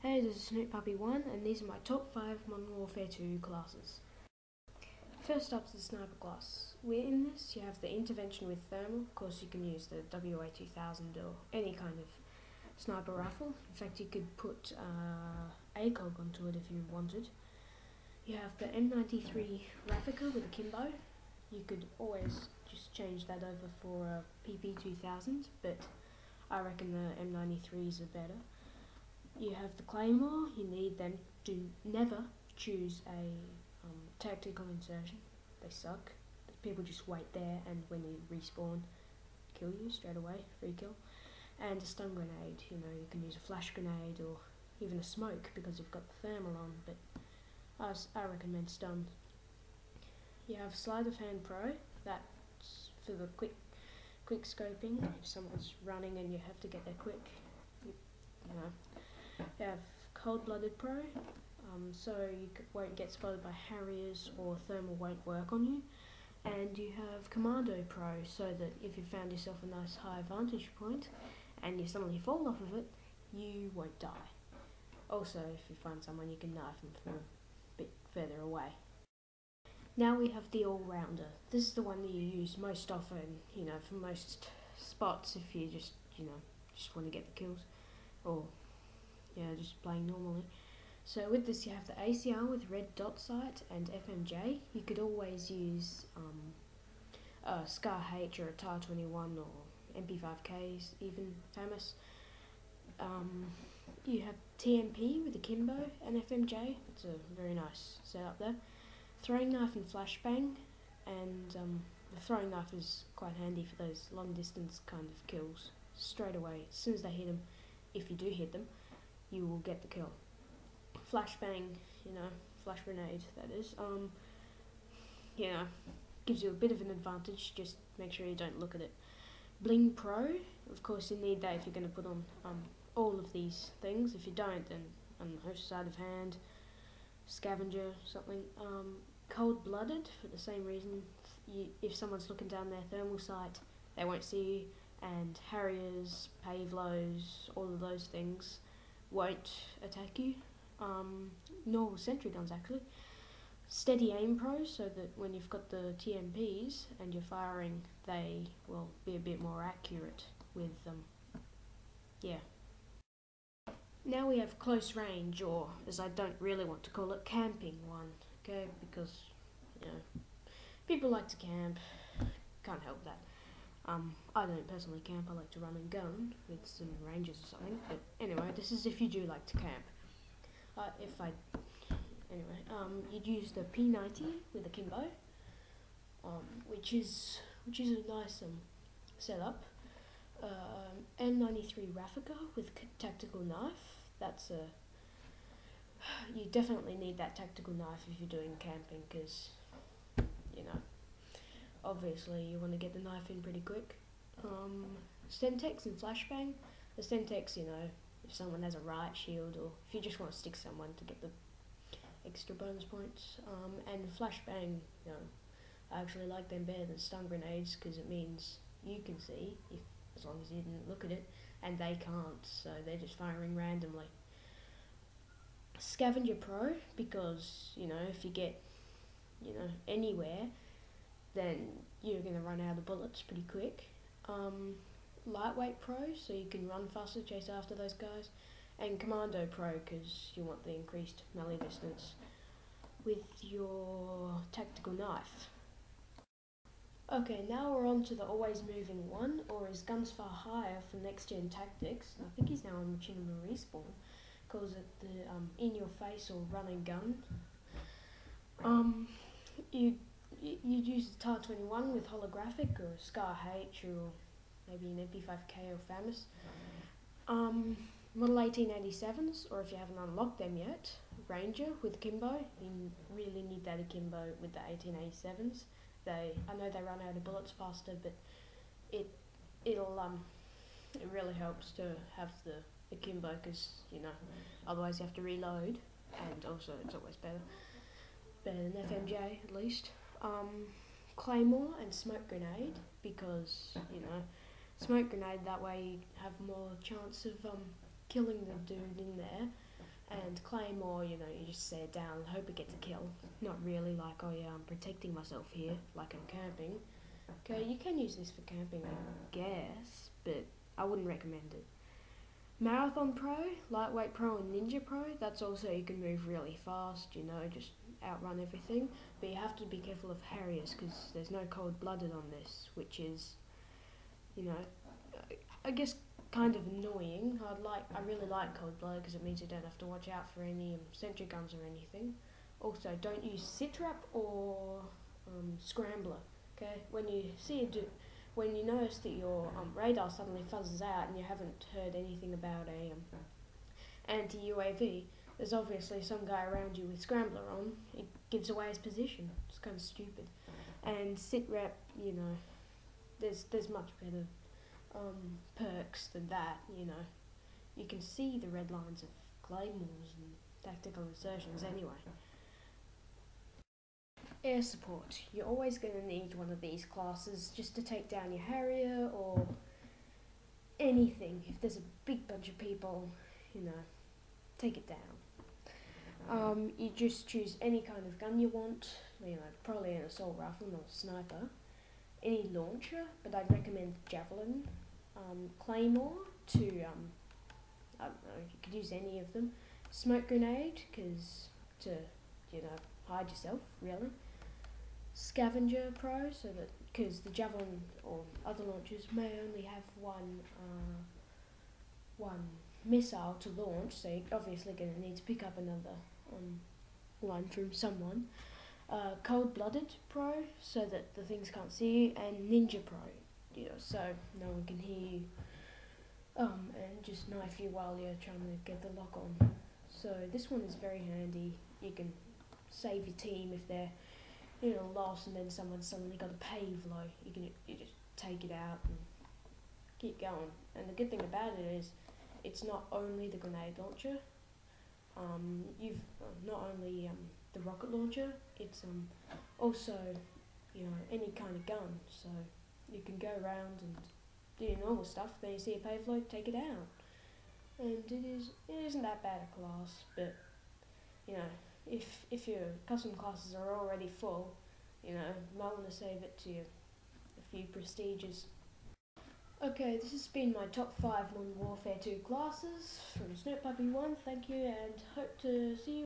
Hey, this is Snoop Puppy 1, and these are my top 5 Modern Warfare 2 classes. First up is the Sniper class. Within this, you have the intervention with thermal. Of course, you can use the WA-2000 or any kind of sniper rifle. In fact, you could put ACOG onto it if you wanted. You have the M93 Raffica with a Kimbo. You could always just change that over for a PP-2000, but I reckon the M93s are better. You have the Claymore. You need them to never choose a tactical insertion. They suck. People just wait there, and when you respawn, kill you straight away, free kill. And a stun grenade. You know, you can use a flash grenade or even a smoke because you've got the thermal on, but I recommend stun. You have Sleight of Hand Pro. That's for the quick scoping. If someone's running and you have to get there quick, you know. You have Cold-Blooded Pro, so you won't get spotted by Harriers or thermal won't work on you. And you have Commando Pro, so that if you found yourself a nice high vantage point and you suddenly fall off of it, you won't die. Also, if you find someone, you can knife them from a bit further away. Now we have the All-Rounder. This is the one that you use most often, you know, for most spots if you just want to get the kills, or just playing normally. So with this, you have the ACR with red dot sight and FMJ. You could always use a Scar H or a TAR 21 or MP5Ks, even famous. You have TMP with a Kimbo and FMJ. It's a very nice setup there. Throwing knife and flashbang, and the throwing knife is quite handy for those long distance kind of kills. Straight away, as soon as they hit them, if you do hit them, you will get the kill. Flashbang, flash grenade, that is, gives you a bit of an advantage. Just make sure you don't look at it. Bling Pro, of course you need that if you're going to put on all of these things. If you don't, then Sleight of Hand, Scavenger, something. Cold-Blooded, for the same reason. If someone's looking down their thermal sight, they won't see you. And Harriers, Pavelos, all of those things won't attack you, nor will sentry guns actually. Steady Aim Pro, so that when you've got the TMPs and you're firing, they will be a bit more accurate with them. Now we have Close Range, or as I don't really want to call it, Camping one, okay, because people like to camp, can't help that. I don't personally camp. I like to run and gun with some rangers or something, but anyway, this is if you do like to camp. You'd use the P90 with a Kimbo, which is a nice setup. M93 Raffica with tactical knife. You definitely need that tactical knife if you're doing camping, because obviously you want to get the knife in pretty quick. Sentex and Flashbang. The Sentex, if someone has a riot shield, or if you just want to stick someone to get the extra bonus points. And Flashbang, I actually like them better than stun grenades, because it means you can see, as long as you didn't look at it, and they can't, so they're just firing randomly. Scavenger Pro, because if you get anywhere, then you're going to run out of bullets pretty quick. Lightweight Pro, so you can run faster, chase after those guys. And Commando Pro, because you want the increased melee distance with your tactical knife. Okay, now we're on to the Always Moving one, or as Guns Far Higher for Next Gen Tactics. I think he's now on Machinima Respawn. Calls it the In Your Face or Run and Gun. You'd use the TAR 21 with holographic, or a Scar H, or maybe an MP5K or famous. Model 1887s, or if you haven't unlocked them yet, Ranger with Kimbo. You really need that Akimbo with the 1887s. I know they run out of bullets faster, but it really helps to have the Akimbo, because otherwise you have to reload, and also it's always better than FMJ at least. Claymore and Smoke Grenade, because Smoke Grenade, that way you have more chance of killing the dude in there And Claymore, you just set it down and hope it gets a kill. Not really like, oh yeah, I'm protecting myself here, like I'm camping. Okay, you can use this for camping, I guess, but I wouldn't recommend it. Marathon Pro, Lightweight Pro and Ninja Pro, that's also you can move really fast, just outrun everything. But you have to be careful of Harriers because there's no cold-blooded on this, which is, I guess kind of annoying. I really like cold-blooded because it means you don't have to watch out for any sentry guns or anything. Also, don't use Sitrap or Scrambler. Okay, when you notice that your radar suddenly fuzzes out and you haven't heard anything about a anti-UAV, there's obviously some guy around you with Scrambler on. It gives away his position. It's kind of stupid. And Sitrap, there's much better perks than that. You can see the red lines of claymores and tactical insertions anyway. Air support. You're always going to need one of these classes just to take down your Harrier or anything. If there's a big bunch of people, take it down. You just choose any kind of gun you want, probably an assault rifle, not a sniper. Any launcher, but I'd recommend Javelin. Claymore to, I don't know, you could use any of them. Smoke grenade, to hide yourself, really. Scavenger Pro, because the Javelin or other launchers may only have one missile to launch, so you're obviously going to need to pick up another one from someone. Cold-blooded Pro, so that the things can't see you, and Ninja Pro, so no one can hear you, and just knife you while you're trying to get the lock on. So this one is very handy. You can save your team if they're lost and then someone's suddenly got a pave low. You just take it out and keep going. And the good thing about it is it's not only the grenade launcher. You've not only the rocket launcher. It's also any kind of gun. So you can go around and do your normal stuff. Then you see a pave low, take it out. And it isn't that bad a class, but if your custom classes are already full, you might want to save it to a few prestiges. Okay, this has been my top 5 Modern Warfare 2 classes from Snoop Puppy 1. Thank you, and hope to see you